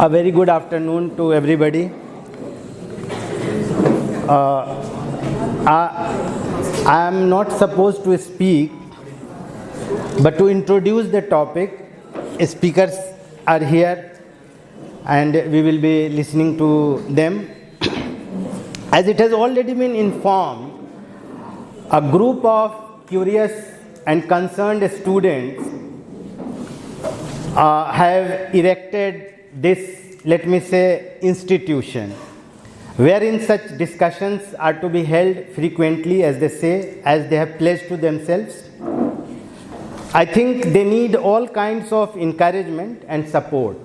A very good afternoon to everybody. I am not supposed to speak, but to introduce the topic, speakers are here and we will be listening to them. As it has already been informed, a group of curious and concerned students have erected this, let me say, institution, wherein such discussions are to be held frequently, as they say, as they have pledged to themselves. I think they need all kinds of encouragement and support.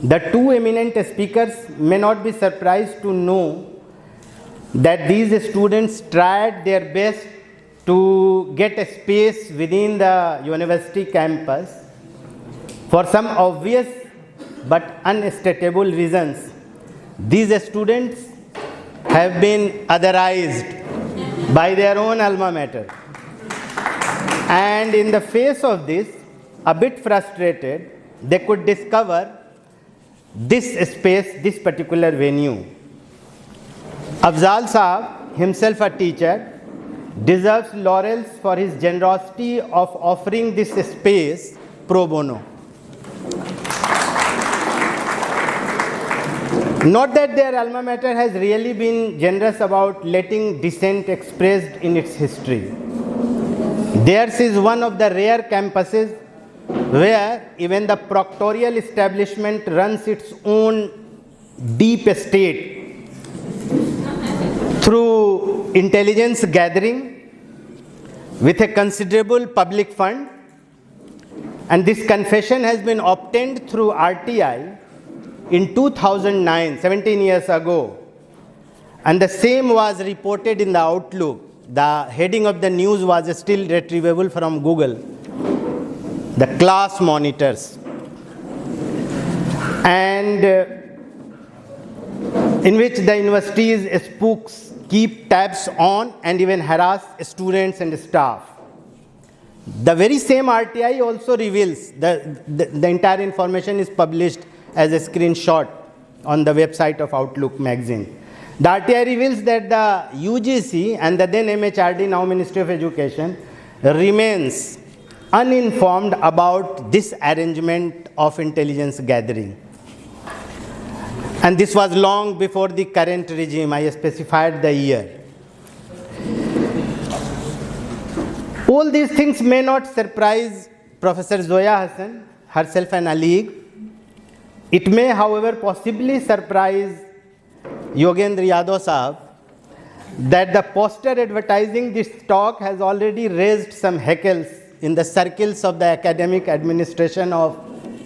The two eminent speakers may not be surprised to know that these students tried their best to get a space within the university campus. For some obvious but unstateable reasons, these students have been otherized by their own alma mater. And in the face of this, a bit frustrated, they could discover this space, this particular venue. Afzal Saab, himself a teacher, deserves laurels for his generosity of offering this space pro bono. Not that their alma mater has really been generous about letting dissent expressed in its history. Theirs is one of the rare campuses where even the proctorial establishment runs its own deep state through intelligence gathering with a considerable public fund, and this confession has been obtained through RTI in 2009, 17 years ago, and the same was reported in the Outlook. The heading of the news was still retrievable from Google, the class monitors, and in which the university's spooks keep tabs on and even harass students and staff. The very same RTI also reveals, the entire information is published as a screenshot on the website of Outlook magazine. The RTI reveals that the UGC and the then MHRD, now Ministry of Education, remains uninformed about this arrangement of intelligence gathering. And this was long before the current regime. I specified the year. All these things may not surprise Professor Zoya Hasan, herself an Aligarh. It may, however, possibly surprise Yogendra Yadav Sahab that the poster advertising this talk has already raised some heckles in the circles of the academic administration of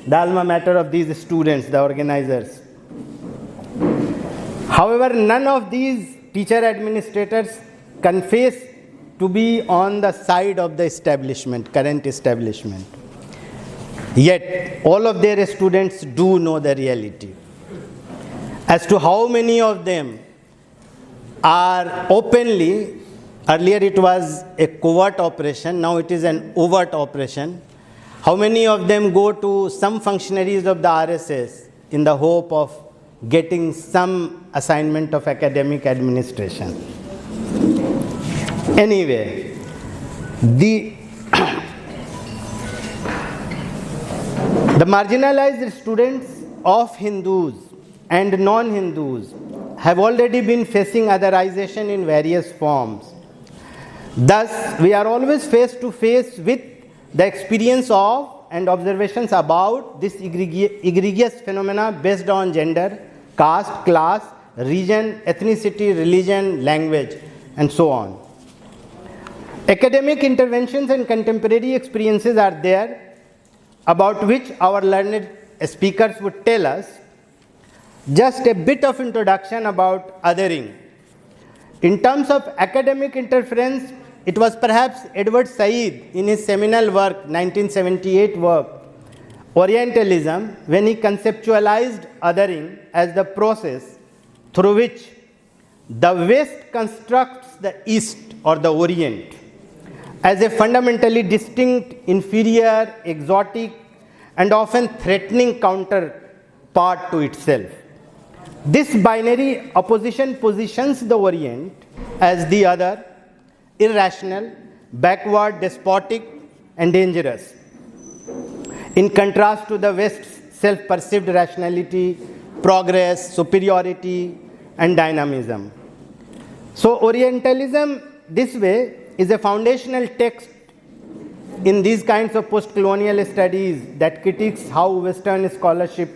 the alma mater of these students, the organizers. However, none of these teacher administrators confess to be on the side of the establishment, current establishment. Yet, all of their students do know the reality. As to how many of them are openly, earlier it was a covert operation, now it is an overt operation. How many of them go to some functionaries of the RSS in the hope of getting some assignment of academic administration? Anyway, the marginalized students of Hindus and non-Hindus have already been facing otherization in various forms. Thus, we are always face to face with the experience of and observations about this egregious phenomena based on gender, caste, class, region, ethnicity, religion, language, and so on. Academic interventions and contemporary experiences are there, about which our learned speakers would tell us. Just a bit of introduction about othering. In terms of academic interference, it was perhaps Edward Said in his seminal work, 1978 work, Orientalism, when he conceptualized othering as the process through which the West constructs the East or the Orient as a fundamentally distinct, inferior, exotic, and often threatening counter part to itself. This binary opposition positions the Orient as the other, irrational, backward, despotic, and dangerous, in contrast to the West's self-perceived rationality, progress, superiority, and dynamism. So Orientalism, this way, is a foundational text in these kinds of post-colonial studies that critiques how Western scholarship,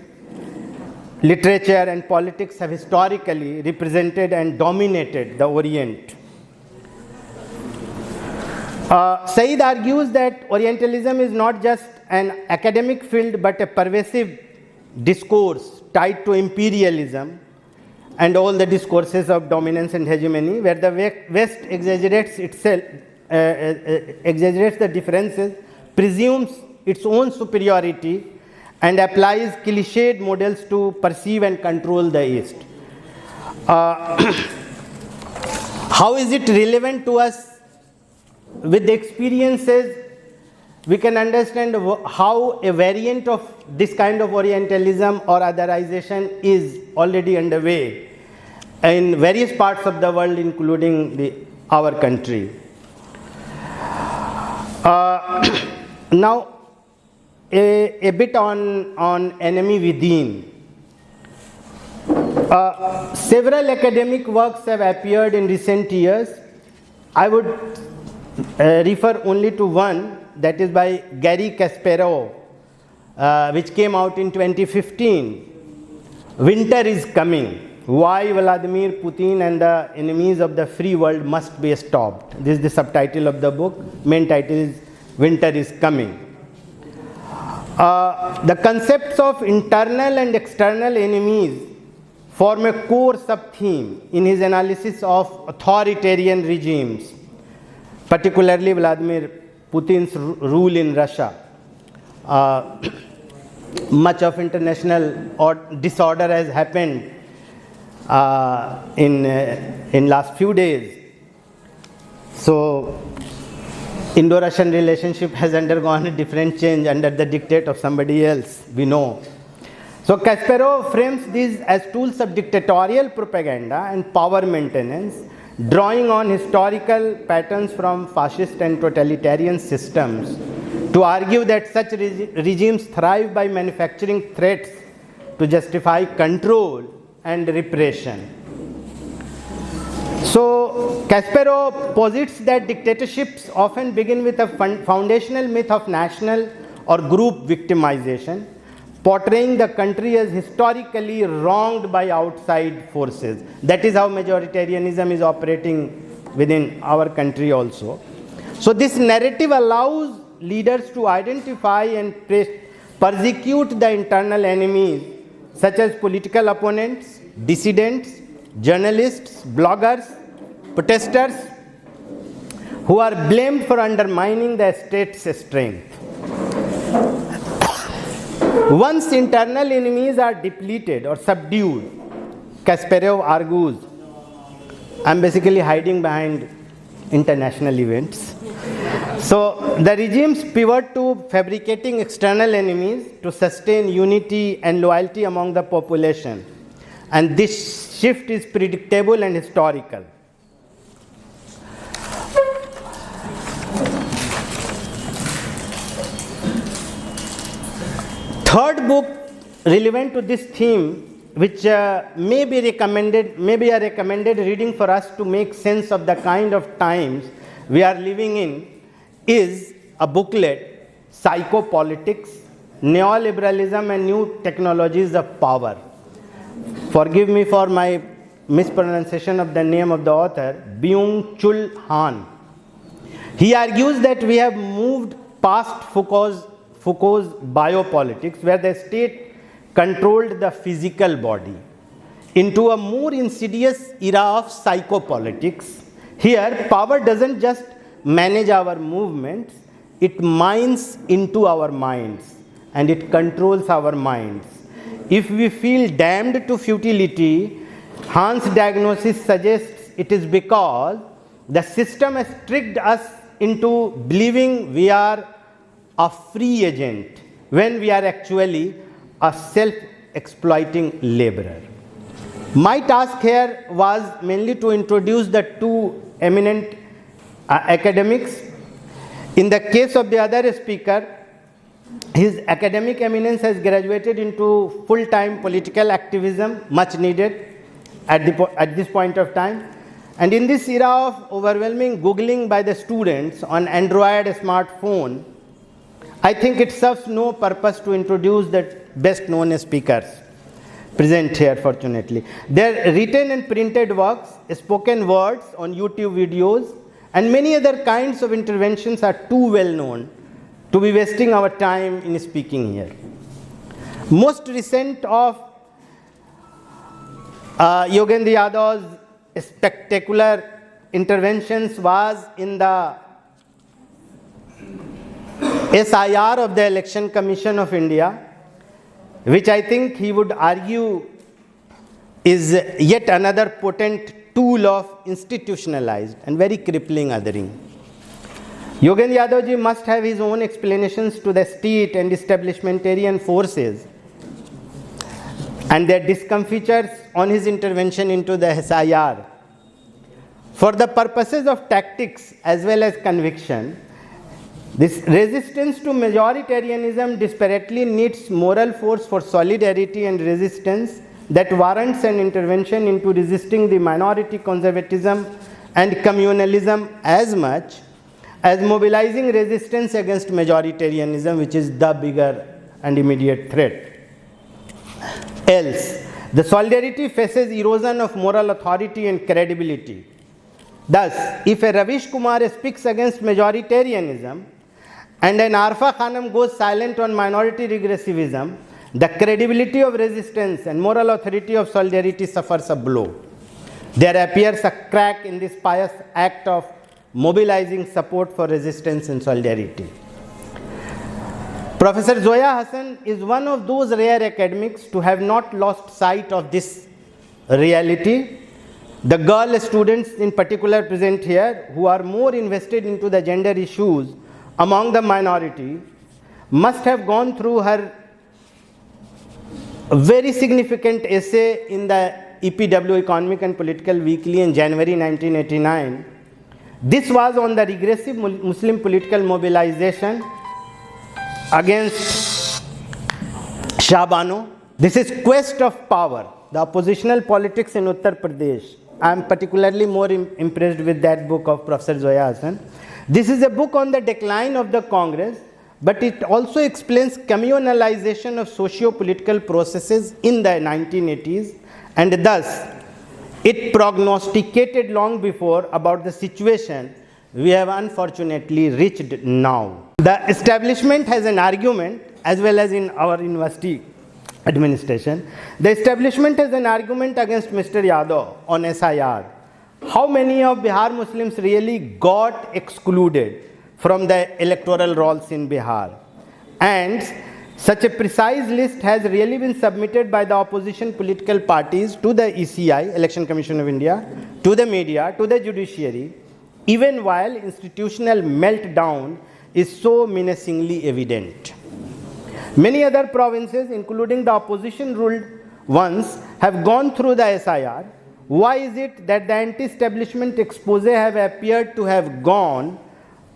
literature, and politics have historically represented and dominated the Orient. Said argues that Orientalism is not just an academic field but a pervasive discourse tied to imperialism and all the discourses of dominance and hegemony, where the West exaggerates itself, exaggerates the differences, presumes its own superiority, and applies cliched models to perceive and control the East. How is it relevant to us? With the experiences, we can understand how a variant of this kind of Orientalism or otherization is already underway in various parts of the world, including our country. Now, a bit on enemy within. Several academic works have appeared in recent years. I would refer only to one, that is by Garry Kasparov, which came out in 2015. Winter is coming. Why Vladimir Putin and the enemies of the free world must be stopped. This is the subtitle of the book. Main title is Winter is Coming. The concepts of internal and external enemies form a core sub-theme in his analysis of authoritarian regimes, particularly Vladimir Putin's rule in Russia. Much of international disorder has happened in last few days. So, Indo-Russian relationship has undergone a different change under the dictate of somebody else, we know. So Kasparov frames these as tools of dictatorial propaganda and power maintenance, drawing on historical patterns from fascist and totalitarian systems to argue that such regimes thrive by manufacturing threats to justify control and repression. So Kasparov posits that dictatorships often begin with a foundational myth of national or group victimization, portraying the country as historically wronged by outside forces. That is how majoritarianism is operating within our country also. So this narrative allows leaders to identify and persecute the internal enemies, such as political opponents, dissidents, journalists, bloggers, protesters, who are blamed for undermining the state's strength. Once internal enemies are depleted or subdued, Kasparov argues, I'm basically hiding behind international events. So the regimes pivot to fabricating external enemies to sustain unity and loyalty among the population. And this shift is predictable and historical. Third book relevant to this theme, which may be a recommended reading for us to make sense of the kind of times we are living in, is a booklet, Psychopolitics, Neoliberalism and New Technologies of Power. Forgive me for my mispronunciation of the name of the author, Byung-Chul Han. He argues that we have moved past Foucault's biopolitics, where the state controlled the physical body, into a more insidious era of psychopolitics. Here, power doesn't just manage our movements, it mines into our minds and it controls our minds. If we feel damned to futility, Han's diagnosis suggests it is because the system has tricked us into believing we are a free agent when we are actually a exploiting laborer. My task here was mainly to introduce the two eminent academics. In the case of the other speaker, his academic eminence has graduated into full-time political activism, much needed at this point of time. And in this era of overwhelming Googling by the students on Android smartphone, I think it serves no purpose to introduce the best known speakers present here, fortunately. Their written and printed works, spoken words on YouTube videos, and many other kinds of interventions are too well known to be wasting our time in speaking here. Most recent of Yogendra Yadav's spectacular interventions was in the SIR of the Election Commission of India, which I think he would argue is yet another potent tool of institutionalized and very crippling othering. Yogendra Yadav ji must have his own explanations to the state and establishmentarian forces and their discomfitures on his intervention into the SIR. For the purposes of tactics as well as conviction, this resistance to majoritarianism desperately needs moral force for solidarity and resistance that warrants an intervention into resisting the minority conservatism and communalism as much as mobilizing resistance against majoritarianism, which is the bigger and immediate threat. Else, the solidarity faces erosion of moral authority and credibility. Thus, if a Ravish Kumar speaks against majoritarianism and an Arfa Khanam goes silent on minority regressivism, the credibility of resistance and moral authority of solidarity suffers a blow. There appears a crack in this pious act of mobilizing support for resistance and solidarity. Professor Zoya Hasan is one of those rare academics to have not lost sight of this reality. The girl students in particular present here, who are more invested into the gender issues among the minority, must have gone through her very significant essay in the EPW, Economic and Political Weekly, in January 1989. This was on the regressive Muslim political mobilization against Shah Bano. This is Quest of Power, the oppositional politics in Uttar Pradesh. I am particularly more impressed with that book of Professor Zoya Hasan. This is a book on the decline of the Congress, but it also explains communalization of socio-political processes in the 1980s, and thus it prognosticated long before about the situation we have unfortunately reached now. The establishment has an argument, as well as in our university administration, the establishment has an argument against Mr. Yadav on SIR. How many of Bihar Muslims really got excluded from the electoral rolls in Bihar? And such a precise list has really been submitted by the opposition political parties to the ECI, Election Commission of India, to the media, to the judiciary, even while institutional meltdown is so menacingly evident. Many other provinces, including the opposition-ruled ones, have gone through the SIR. Why is it that the anti-establishment expose have appeared to have gone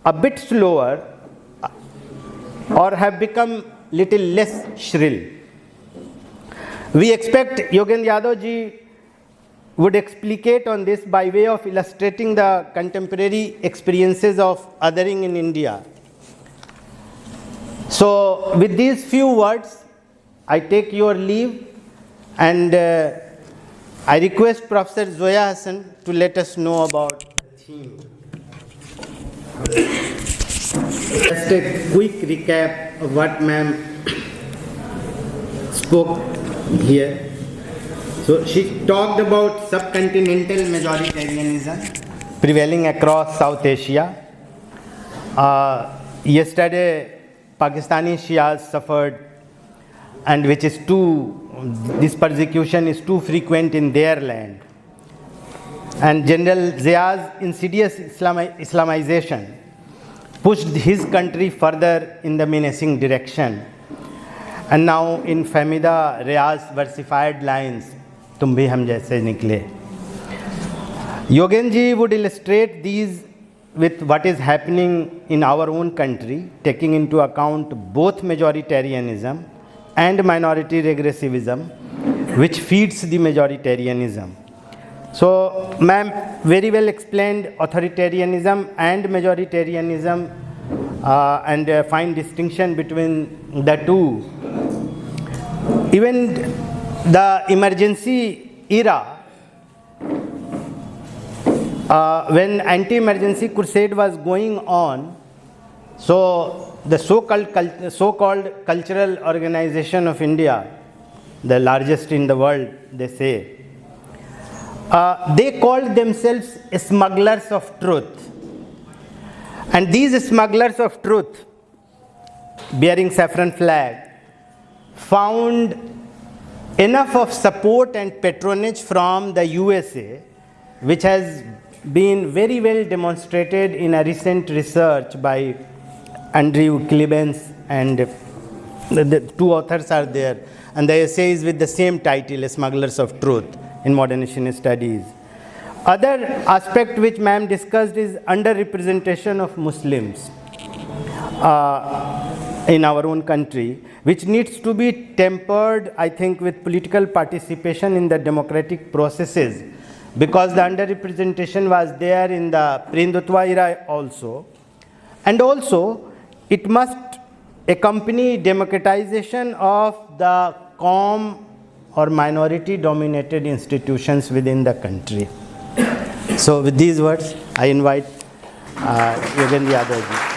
a bit slower or have become little less shrill? We expect Yogendra Yadav ji would explicate on this by way of illustrating the contemporary experiences of othering in India. So, with these few words, I take your leave, and I request Professor Zoya Hasan to let us know about the theme. Just a quick recap of what ma'am spoke here. So, she talked about subcontinental majoritarianism prevailing across South Asia. Yesterday, Pakistani Shias suffered, and which is this persecution is too frequent in their land. And General Zia's insidious Islamization pushed his country further in the menacing direction. And now in Famida Riaz versified lines, Tum bhi hum jaise nikle. Yogendra would illustrate these with what is happening in our own country, taking into account both majoritarianism and minority regressivism, which feeds the majoritarianism. So, ma'am very well explained authoritarianism and majoritarianism and fine distinction between the two. Even the emergency era, when anti-emergency crusade was going on, so the so-called Cultural Organization of India, the largest in the world, they say, they called themselves smugglers of truth. And these smugglers of truth, bearing saffron flag, found enough of support and patronage from the USA, which has been very well demonstrated in a recent research by Andrew Clemens, and the two authors are there, and the essay is with the same title, Smugglers of Truth, in Modern Asian Studies. Other aspect which ma'am discussed is underrepresentation of Muslims in our own country, which needs to be tempered, I think, with political participation in the democratic processes, because the underrepresentation was there in the pre-Hindutva era also. And also, it must accompany democratization of the COM or minority-dominated institutions within the country. So with these words, I invite Yogendra Yadav ji.